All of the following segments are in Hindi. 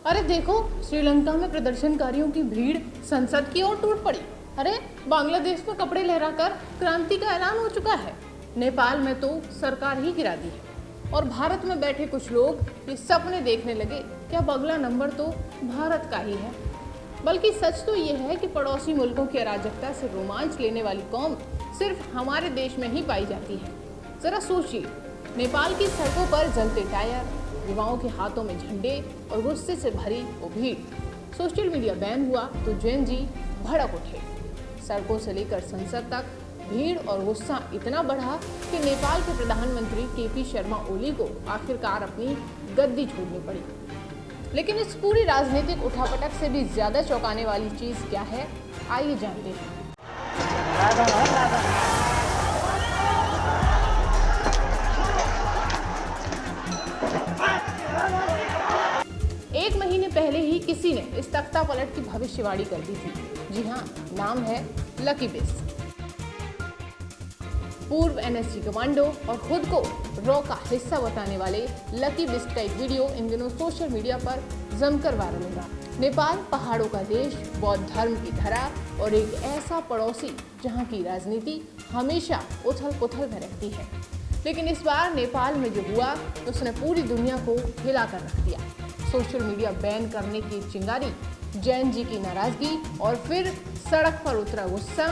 अरे देखो, श्रीलंका में प्रदर्शनकारियों की भीड़ संसद की ओर टूट पड़ी। अरे बांग्लादेश में कपड़े लहराकर क्रांति का ऐलान हो चुका है। नेपाल में तो सरकार ही गिरा दी है। और भारत में बैठे कुछ लोग ये सपने देखने लगे क्या अगला नंबर तो भारत का ही है। बल्कि सच तो ये है कि पड़ोसी मुल्कों की अराजकता से रोमांच लेने वाली कौम सिर्फ हमारे देश में ही पाई जाती है। जरा सोचिए, नेपाल की सड़कों पर जलते टायर, युवाओं के हाथों में झंडे और गुस्से से भरी वो भीड़। सोशल मीडिया बैन हुआ तो जेन जी भड़क उठे। सड़कों से लेकर संसद तक भीड़ और गुस्सा इतना बढ़ा कि नेपाल के प्रधानमंत्री केपी शर्मा ओली को आखिरकार अपनी गद्दी छोड़नी पड़ी। लेकिन इस पूरी राजनीतिक उठापटक से भी ज्यादा चौंकाने वाली चीज क्या है, आइए जानते हैं। एक महीने पहले ही किसी ने इस तख्ता पलट की भविष्यवाणी कर दी थी। जी हाँ, नाम है लकी बिस्ट। पूर्व एनएसजी कमांडो और खुद को रॉ का हिस्सा बताने वाले लकी बिस्ट का एक वीडियो इन दिनों सोशल मीडिया पर जमकर वायरल हो रहा। नेपाल पहाड़ों का देश, बौद्ध धर्म की धरा और एक ऐसा पड़ोसी जहां की राजनीति हमेशा उथल पुथल में रहती है। लेकिन इस बार नेपाल में जो हुआ उसने पूरी दुनिया को हिला कर रख दिया। सोशल मीडिया बैन करने की चिंगारी, जैन जी की नाराजगी और फिर सड़क पर उतरा गुस्सा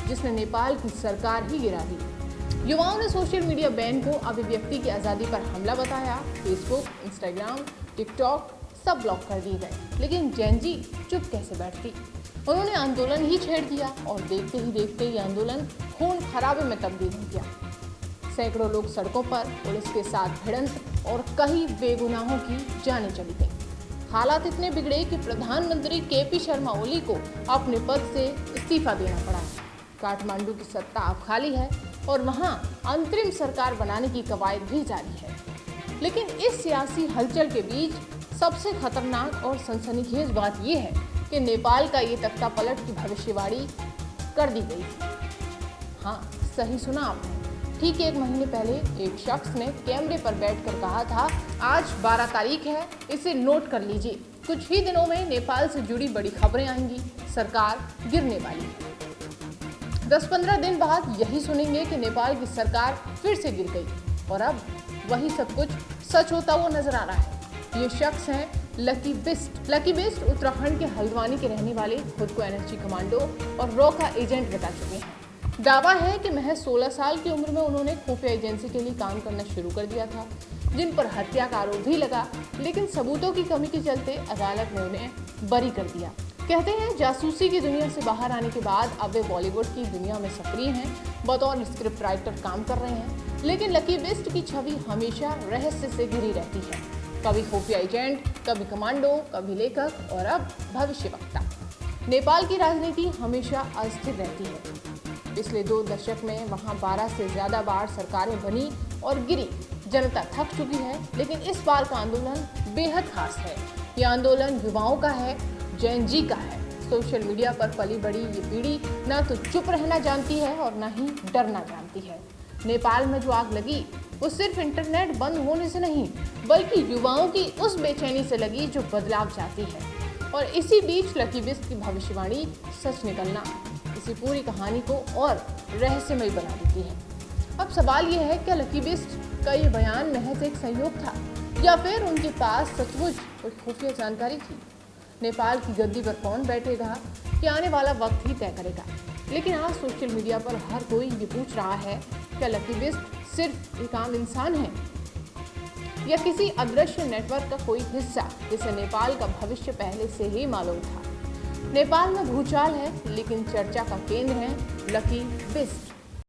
जिसने नेपाल की सरकार ही गिरा दी। युवाओं ने सोशल मीडिया बैन को अभिव्यक्ति की आज़ादी पर हमला बताया। फेसबुक, इंस्टाग्राम, टिकटॉक सब ब्लॉक कर दिए गए। लेकिन जैन जी चुप कैसे बैठती। उन्होंने आंदोलन ही छेड़ दिया और देखते ही देखते ये आंदोलन खून खराबे में तब्दील हो गया। सैकड़ों लोग सड़कों पर पुलिस के साथ भिड़ंत और कई बेगुनाहों की जानें चली गई। हालात इतने बिगड़े कि प्रधानमंत्री केपी शर्मा ओली को अपने पद से इस्तीफा देना पड़ा। काठमांडू की सत्ता अब खाली है और वहां अंतरिम सरकार बनाने की कवायद भी जारी है। लेकिन इस सियासी हलचल के बीच सबसे खतरनाक और सनसनीखेज बात यह है कि नेपाल का ये तख्ता पलट की भविष्यवाणी कर दी गई थी। हाँ, सही सुना आपने। ठीक एक महीने पहले एक शख्स ने कैमरे पर बैठकर कहा था, आज 12 तारीख है, इसे नोट कर लीजिए। कुछ ही दिनों में नेपाल से जुड़ी बड़ी खबरें आएंगी, सरकार गिरने वाली है। 10-15 दिन बाद यही सुनेंगे कि नेपाल की सरकार फिर से गिर गई और अब वही सब कुछ सच होता हुआ नजर आ रहा है। ये शख्स हैं लकी बिस्ट। लकी बिस्ट उत्तराखंड के हल्द्वानी के रहने वाले, खुद को एनएसजी कमांडो और रॉ का एजेंट बता चुके हैं। दावा है कि महज 16 साल की उम्र में उन्होंने खुफिया एजेंसी के लिए काम करना शुरू कर दिया था, जिन पर हत्या का आरोप भी लगा। लेकिन सबूतों की कमी के चलते अदालत ने उन्हें बरी कर दिया। कहते हैं जासूसी की दुनिया से बाहर आने के बाद अब वे बॉलीवुड की दुनिया में सक्रिय हैं, बतौर स्क्रिप्ट राइटर काम कर रहे हैं। लेकिन लकी बिस्ट की छवि हमेशा रहस्य से घिरी रहती है। कभी खुफिया एजेंट, कभी कमांडो, कभी लेखक और अब भविष्यवक्ता। नेपाल की राजनीति हमेशा अस्थिर रहती है। पिछले 2 दशक में वहां 12 से ज्यादा बार सरकारें बनी और गिरी। जनता थक चुकी है। लेकिन इस बार का आंदोलन बेहद खास है। ये आंदोलन युवाओं का है, जैन जी का है। सोशल मीडिया पर पली बड़ी ये पीढ़ी ना तो चुप रहना जानती है और ना ही डरना जानती है। नेपाल में जो आग लगी वो सिर्फ इंटरनेट बंद होने से नहीं, बल्कि युवाओं की उस बेचैनी से लगी जो बदलाव चाहती है। और इसी बीच लकी बिस्ट की भविष्यवाणी सच निकलना इसी पूरी कहानी को और रहस्यमय बना देती है। अब सवाल यह है, क्या लकी बिस्ट का ये बयान महज एक संयोग था या फिर उनके पास सचमुच कोई खुफिया जानकारी थी? नेपाल की गद्दी पर कौन बैठेगा, ये आने वाला वक्त ही तय करेगा। लेकिन आज सोशल मीडिया पर हर कोई ये पूछ रहा है, क्या लकी बिस्ट सिर्फ एक आम इंसान है या किसी अदृश्य नेटवर्क का कोई हिस्सा जिसे नेपाल का भविष्य पहले से ही मालूम था? नेपाल में भूचाल है, लेकिन चर्चा का केंद्र है लकी बिस्ट।